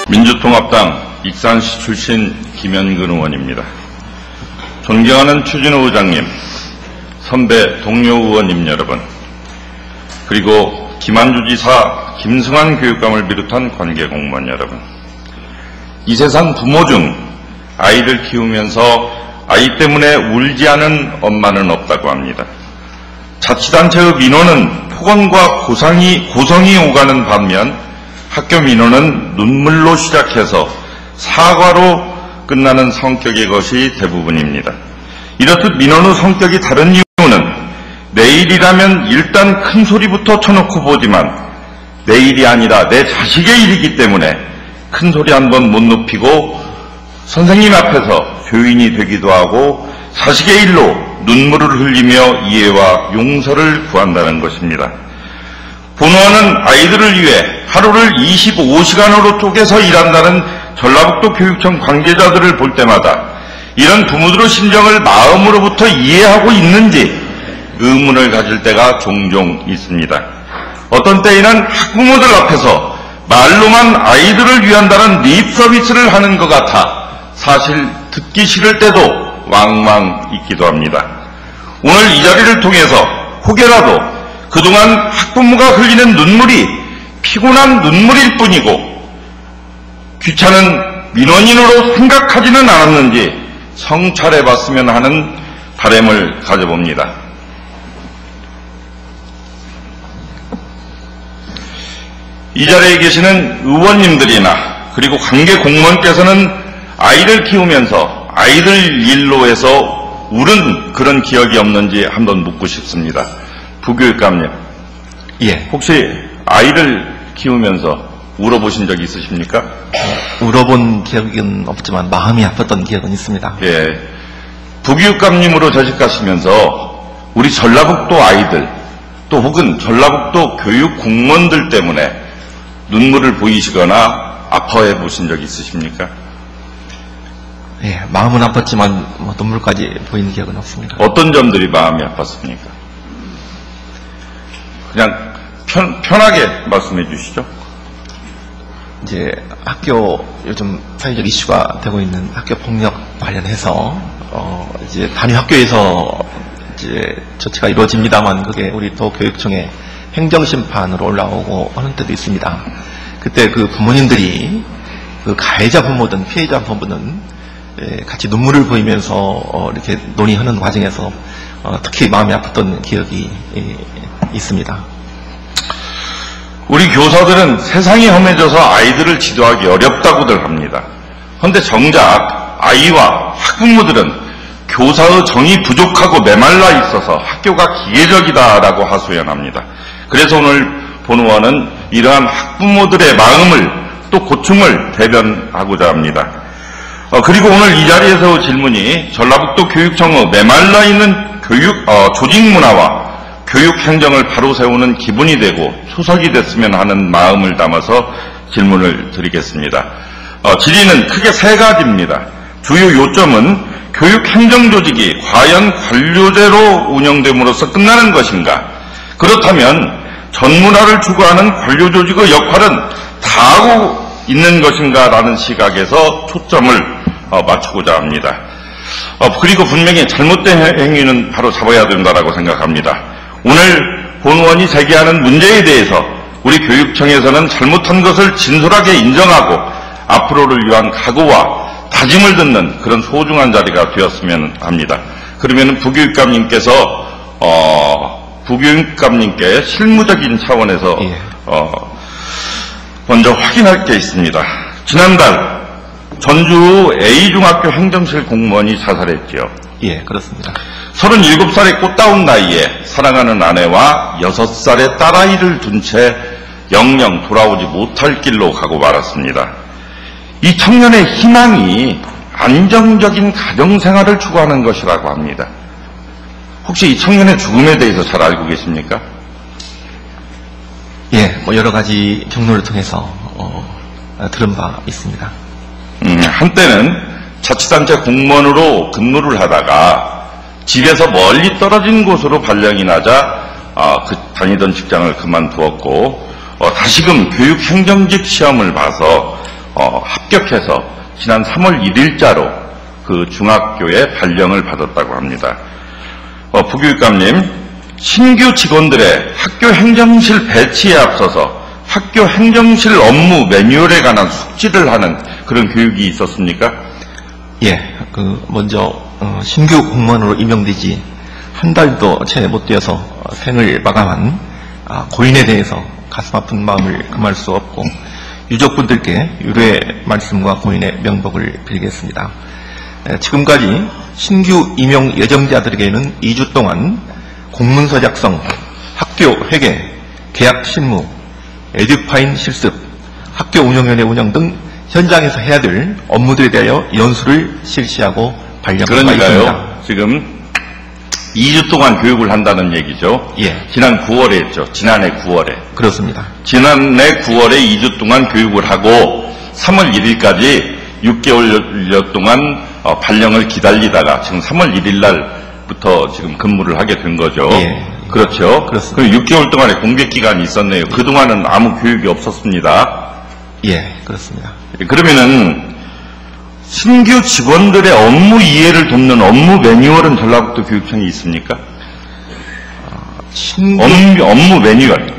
민주통합당 익산시 출신 김현근 의원입니다. 존경하는 추진호 의장님, 선배 동료 의원님 여러분, 그리고 김한주지사, 김승환 교육감을 비롯한 관계공무원 여러분, 이 세상 부모 중 아이를 키우면서 아이 때문에 울지 않은 엄마는 없다고 합니다. 자치단체의 민원은 폭언과 고성이 오가는 반면 학교 민원은 눈물로 시작해서 사과로 끝나는 성격의 것이 대부분입니다. 이렇듯 민원의 성격이 다른 이유는 내일이라면 일단 큰 소리부터 쳐놓고 보지만 내일이 아니라 내 자식의 일이기 때문에 큰 소리 한번 못 높이고 선생님 앞에서 교인이 되기도 하고 자식의 일로 눈물을 흘리며 이해와 용서를 구한다는 것입니다. 본의원은 아이들을 위해 하루를 25시간으로 쪼개서 일한다는 전라북도 교육청 관계자들을 볼 때마다 이런 부모들의 심정을 마음으로부터 이해하고 있는지 의문을 가질 때가 종종 있습니다. 어떤 때에는 학부모들 앞에서 말로만 아이들을 위한다는 립 서비스를 하는 것 같아 사실 듣기 싫을 때도 왕왕 있기도 합니다. 오늘 이 자리를 통해서 혹여라도 그동안 학부모가 흘리는 눈물이 피곤한 눈물일 뿐이고 귀찮은 민원인으로 생각하지는 않았는지 성찰해봤으면 하는 바람을 가져봅니다. 이 자리에 계시는 의원님들이나 그리고 관계 공무원께서는 아이를 키우면서 아이들 일로 해서 울은 그런 기억이 없는지 한번 묻고 싶습니다. 부교육감님, 혹시 아이를 키우면서 울어보신 적 있으십니까? 울어본 기억은 없지만 마음이 아팠던 기억은 있습니다. 부교육감님으로 재직하시면서 우리 전라북도 아이들 또 혹은 전라북도 교육 공무원들 때문에 눈물을 보이시거나 아파해 보신 적 있으십니까? 마음은 아팠지만 눈물까지 보이는 기억은 없습니다. 어떤 점들이 마음이 아팠습니까? 그냥 편하게 말씀해 주시죠. 이제 학교 요즘 사회적 이슈가 되고 있는 학교 폭력 관련해서 이제 단위 학교에서 이제 조치가 이루어집니다만 그게 우리 도교육청의 행정심판으로 올라오고 하는 때도 있습니다. 그때 그 부모님들이 그 가해자 부모든 피해자 부모든 같이 눈물을 보이면서 이렇게 논의하는 과정에서 특히 마음이 아팠던 기억이 있습니다. 우리 교사들은 세상이 험해져서 아이들을 지도하기 어렵다고들 합니다. 그런데 정작 아이와 학부모들은 교사의 정이 부족하고 메말라 있어서 학교가 기계적이다라고 하소연합니다. 그래서 오늘 본의원은 이러한 학부모들의 마음을 또 고충을 대변하고자 합니다. 그리고 오늘 이 자리에서 질문이 전라북도 교육청의 메말라 있는 조직 문화와 교육 행정을 바로 세우는 기본이 되고 초석이 됐으면 하는 마음을 담아서 질문을 드리겠습니다. 질의는 크게 세 가지입니다. 주요 요점은 교육 행정 조직이 과연 관료제로 운영됨으로써 끝나는 것인가? 그렇다면 전문화를 추구하는 관료 조직의 역할은 다 하고 있는 것인가? 라는 시각에서 초점을 맞추고자 합니다. 그리고 분명히 잘못된 행위는 바로 잡아야 된다고 생각합니다. 오늘 본의원이 제기하는 문제에 대해서 우리 교육청에서는 잘못한 것을 진솔하게 인정하고 앞으로를 위한 각오와 다짐을 듣는 그런 소중한 자리가 되었으면 합니다. 그러면 부교육감님께 실무적인 차원에서 먼저 확인할 게 있습니다. 지난달 전주 A중학교 행정실 공무원이 자살했지요. 그렇습니다. 37살의 꽃다운 나이에 사랑하는 아내와 6살의 딸아이를 둔 채 영영 돌아오지 못할 길로 가고 말았습니다. 이 청년의 희망이 안정적인 가정생활을 추구하는 것이라고 합니다. 혹시 이 청년의 죽음에 대해서 잘 알고 계십니까? 여러 가지 경로를 통해서 들은 바 있습니다. 한때는 자치단체 공무원으로 근무를 하다가 집에서 멀리 떨어진 곳으로 발령이 나자 다니던 직장을 그만두었고 다시금 교육행정직 시험을 봐서 합격해서 지난 3월 1일자로 그 중학교에 발령을 받았다고 합니다. 부교육감님, 신규 직원들의 학교 행정실 배치에 앞서서 학교 행정실 업무 매뉴얼에 관한 숙지를 하는 그런 교육이 있었습니까? 예, 먼저 신규 공무원으로 임용되지 한 달도 채 못 되어서 생을 마감한 고인에 대해서 가슴 아픈 마음을 금할 수 없고 유족분들께 유로의 말씀과 고인의 명복을 빌겠습니다. 지금까지 신규 임용 예정자들에게는 2주 동안 공문서 작성, 학교 회계, 계약 실무, 에듀파인 실습, 학교 운영위원회 운영 등 현장에서 해야 될 업무들에 대하여 연수를 실시하고 발령하고 있습니다. 그러니까요. 지금 2주 동안 교육을 한다는 얘기죠. 예. 지난 9월에 했죠. 지난해 9월에. 그렇습니다. 지난해 9월에 2주 동안 교육을 하고 3월 1일까지 6개월 동안 발령을 기다리다가 지금 3월 1일 날부터 지금 근무를 하게 된 거죠. 예. 그렇죠. 그렇습니다. 그럼 6개월 동안의 공백 기간이 있었네요. 그동안은 아무 교육이 없었습니다. 예, 그렇습니다. 그러면은 신규 직원들의 업무 이해를 돕는 업무 매뉴얼은 전라북도 교육청에 있습니까? 업무 매뉴얼.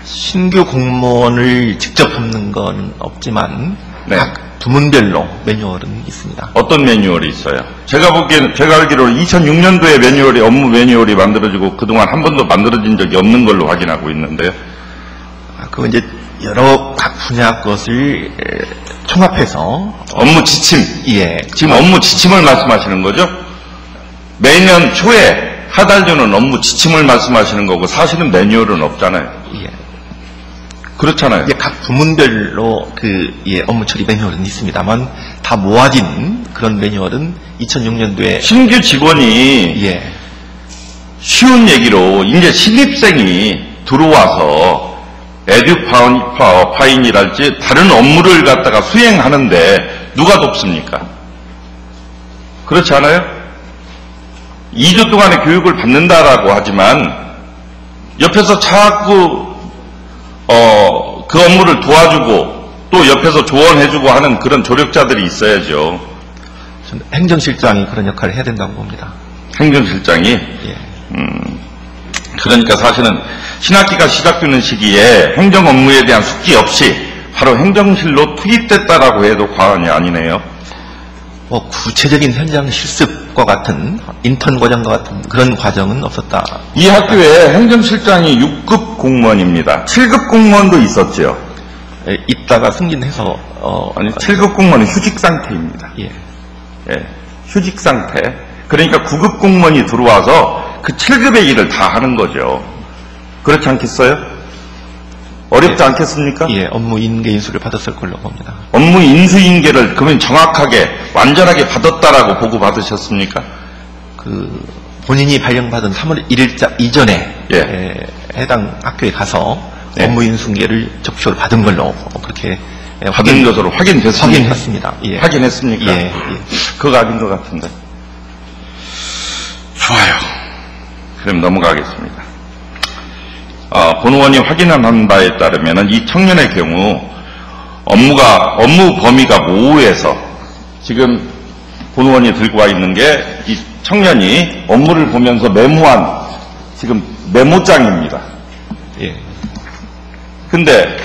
신규 공무원을 직접 뽑는 건 없지만 네. 각 부문별로 매뉴얼은 있습니다. 어떤 매뉴얼이 있어요? 제가 알기로 2006년도에 매뉴얼이 업무 매뉴얼이 만들어지고 그동안 한 번도 만들어진 적이 없는 걸로 확인하고 있는데요. 그건 이제 여러 각 분야 것을 총합해서 업무 지침. 예. 지금 업무 지침을 말씀하시는 거죠? 매년 초에 하달주는 업무 지침을 말씀하시는 거고 사실은 매뉴얼은 없잖아요. 예. 그렇잖아요. 이게 각 부문별로 업무 처리 매뉴얼은 있습니다만 다 모아진 그런 매뉴얼은 2006년도에 신규 직원이 예. 쉬운 얘기로 이제 신입생이 들어와서 에듀파인이랄지 다른 업무를 갖다가 수행하는데 누가 돕습니까? 그렇지 않아요? 2주 동안의 교육을 받는다라고 하지만 옆에서 자꾸 그 업무를 도와주고 또 옆에서 조언해주고 하는 그런 조력자들이 있어야죠. 저는 행정실장이 그런 역할을 해야 된다고 봅니다. 행정실장이? 예. 그러니까 사실은 신학기가 시작되는 시기에 행정 업무에 대한 숙지 없이 바로 행정실로 투입됐다라고 해도 과언이 아니네요. 구체적인 현장 실습과 같은 인턴 과정과 같은 그런 과정은 없었다. 이 학교에 행정실장이 6급 공무원입니다. 7급 공무원도 있었죠. 예, 있다가 승진해서 아니 7급 공무원은 휴직 상태입니다. 예. 예, 휴직 상태. 그러니까 9급 공무원이 들어와서 그 7급의 일을 다 하는 거죠. 그렇지 않겠어요? 어렵지 않겠습니까? 예, 업무 인계 인수를 받았을 걸로 봅니다. 업무 인수인계를 그러면 정확하게 완전하게 받았다라고 보고 받으셨습니까? 본인이 발령받은 3월 1일자 이전에 예. 해당 학교에 가서 예. 업무 인수인계를 접수를 받은 걸로 그렇게 받은 것으로 확인됐습니까? 확인했습니다. 예. 확인했습니까? 예. 그거 아닌 것 같은데. 좋아요. 그럼 넘어가겠습니다. 본의원이 확인한 바에 따르면 이 청년의 경우 업무 범위가 모호해서 지금 본의원이 들고 와 있는 게 이 청년이 업무를 보면서 메모한 지금 메모장입니다. 예. 근데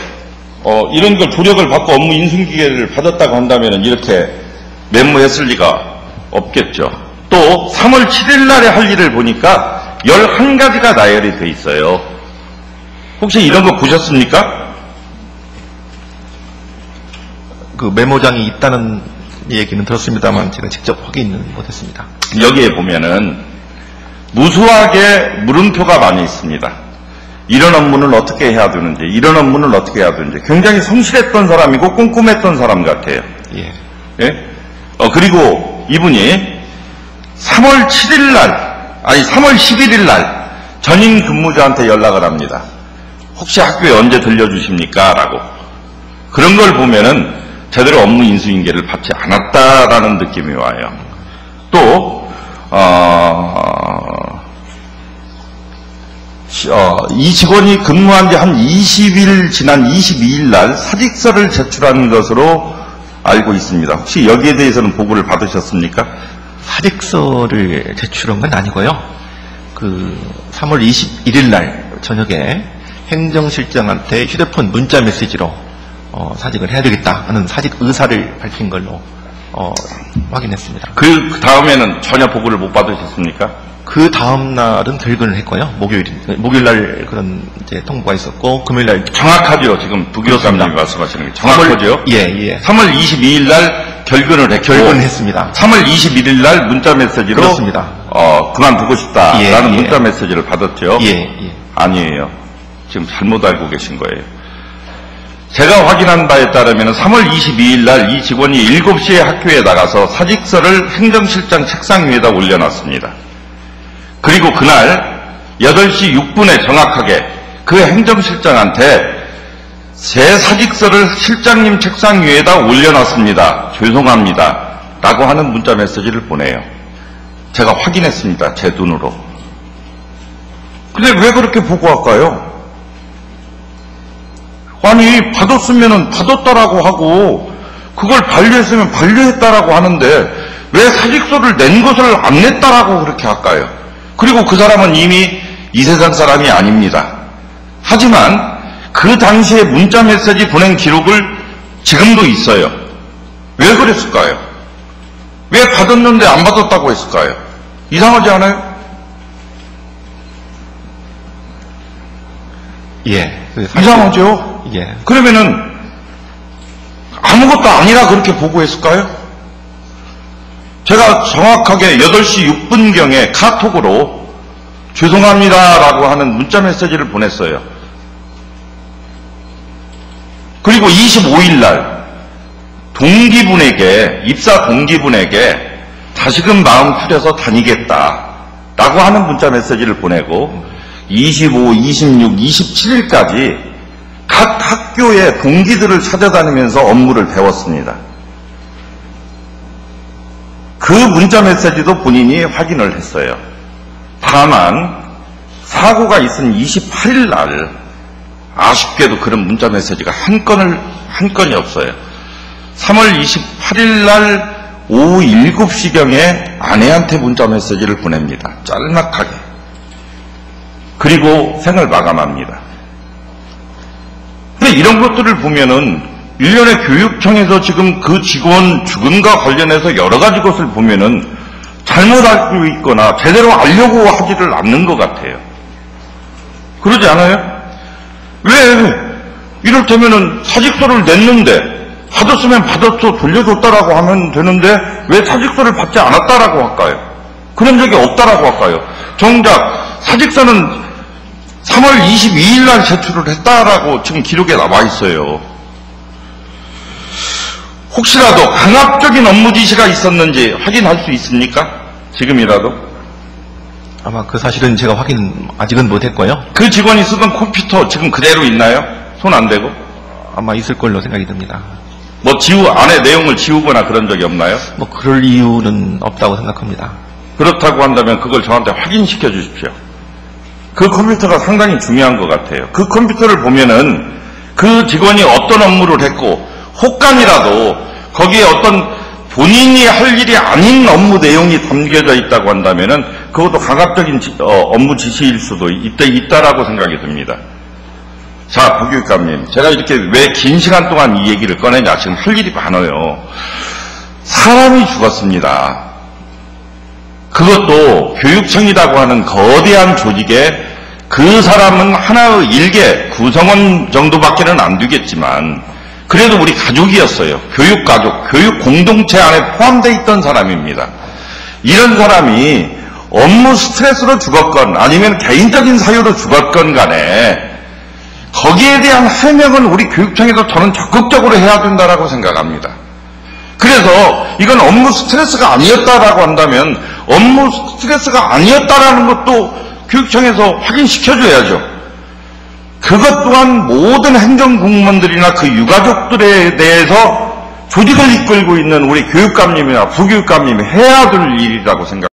이런 걸 조력을 받고 업무 인수인계를 받았다고 한다면 이렇게 메모했을 리가 없겠죠. 또 3월 7일 날에 할 일을 보니까 11가지가 나열이 돼 있어요. 혹시 이런 거 보셨습니까? 그 메모장이 있다는 얘기는 들었습니다만 제가 직접 확인은 못했습니다. 여기에 보면은 무수하게 물음표가 많이 있습니다. 이런 업무는 어떻게 해야 되는지, 이런 업무는 어떻게 해야 되는지 굉장히 성실했던 사람이고 꼼꼼했던 사람 같아요. 예. 예? 그리고 이분이 3월 7일 날, 아니 3월 11일 날 전임 근무자한테 연락을 합니다. 혹시 학교에 언제 들려주십니까? 라고. 그런 걸 보면은 제대로 업무 인수인계를 받지 않았다라는 느낌이 와요. 또 이 직원이 근무한 지 한 20일 지난 22일 날 사직서를 제출한 것으로 알고 있습니다. 혹시 여기에 대해서는 보고를 받으셨습니까? 사직서를 제출한 건 아니고요. 그 3월 21일 날 저녁에 행정실장한테 휴대폰 문자 메시지로 사직을 해야 되겠다 하는 사직 의사를 밝힌 걸로 확인했습니다. 그 다음에는 전혀 보고를 못 받으셨습니까? 그 다음 날은 결근을 했고요. 목요일 날 그런 이제 통보가 있었고, 금요일 날 정확하죠. 지금 부교사님이 말씀하시는 게 정확하죠. 예. 3월 22일 날 결근을 했고, 결근했습니다. 3월 21일 날 문자 메시지로 그렇습니다. 그만두고 싶다라는 예. 문자 메시지를 받았죠. 예. 아니에요. 지금 잘못 알고 계신 거예요. 제가 확인한 바에 따르면 3월 22일 날 이 직원이 7시에 학교에 나가서 사직서를 행정실장 책상 위에다 올려놨습니다. 그리고 그날 8시 6분에 정확하게 그 행정실장한테 제 사직서를 실장님 책상 위에다 올려놨습니다. 죄송합니다. 라고 하는 문자 메시지를 보내요. 제가 확인했습니다. 제 눈으로. 근데 왜 그렇게 보고할까요? 아니, 받았으면 받았다라고 하고 그걸 반려했으면 반려했다라고 하는데 왜 사직서를 낸 것을 안 냈다라고 그렇게 할까요? 그리고 그 사람은 이미 이 세상 사람이 아닙니다. 하지만 그 당시에 문자 메시지 보낸 기록을 지금도 있어요. 왜 그랬을까요? 왜 받았는데 안 받았다고 했을까요? 이상하지 않아요? 예. 이상하죠? 예. 그러면은 아무것도 아니라 그렇게 보고했을까요? 제가 정확하게 8시 6분경에 카톡으로 죄송합니다라고 하는 문자 메시지를 보냈어요. 그리고 25일 날 입사 동기분에게 다시금 마음 추려서 다니겠다라고 하는 문자 메시지를 보내고 25, 26, 27일까지 각 학교의 동기들을 찾아다니면서 업무를 배웠습니다. 그 문자 메시지도 본인이 확인을 했어요. 다만 사고가 있은 28일 날 아쉽게도 그런 문자 메시지가 한 건이 없어요. 3월 28일 날 오후 7시경에 아내한테 문자 메시지를 보냅니다. 짤막하게. 그리고 생을 마감합니다. 근데 이런 것들을 보면은 일련의 교육청에서 지금 그 직원 죽음과 관련해서 여러 가지 것을 보면은 잘못 알고 있거나 제대로 알려고 하지를 않는 것 같아요. 그러지 않아요? 왜 이를테면은 사직서를 냈는데 받았으면 받았어 돌려줬다라고 하면 되는데 왜 사직서를 받지 않았다라고 할까요? 그런 적이 없다라고 할까요? 정작 사직서는 3월 22일 날 제출을 했다라고 지금 기록에 나와 있어요. 혹시라도 강압적인 업무 지시가 있었는지 확인할 수 있습니까? 지금이라도? 아마 그 사실은 제가 확인 아직은 못했고요. 그 직원이 쓰던 컴퓨터 지금 그대로 있나요? 손 안 대고? 아마 있을 걸로 생각이 듭니다. 뭐 안에 내용을 지우거나 그런 적이 없나요? 뭐 그럴 이유는 없다고 생각합니다. 그렇다고 한다면 그걸 저한테 확인시켜 주십시오. 그 컴퓨터가 상당히 중요한 것 같아요. 그 컴퓨터를 보면은 그 직원이 어떤 업무를 했고 혹간이라도 거기에 어떤 본인이 할 일이 아닌 업무 내용이 담겨져 있다고 한다면은 그것도 강압적인 업무 지시일 수도 있다라고 생각이 듭니다. 자, 부교육감님, 제가 이렇게 왜 긴 시간 동안 이 얘기를 꺼내냐? 지금 할 일이 많아요. 사람이 죽었습니다. 그것도 교육청이라고 하는 거대한 조직에 그 사람은 하나의 일개 구성원 정도밖에는 안 되겠지만 그래도 우리 가족이었어요. 교육가족, 교육공동체 안에 포함되어 있던 사람입니다. 이런 사람이 업무 스트레스로 죽었건 아니면 개인적인 사유로 죽었건 간에 거기에 대한 해명은 우리 교육청에서 저는 적극적으로 해야 된다고 생각합니다. 그래서 이건 업무 스트레스가 아니었다라고 한다면 업무 스트레스가 아니었다라는 것도 교육청에서 확인시켜줘야죠. 그것 또한 모든 행정공무원들이나 그 유가족들에 대해서 조직을 이끌고 있는 우리 교육감님이나 부교육감님이 해야 될 일이라고 생각합니다.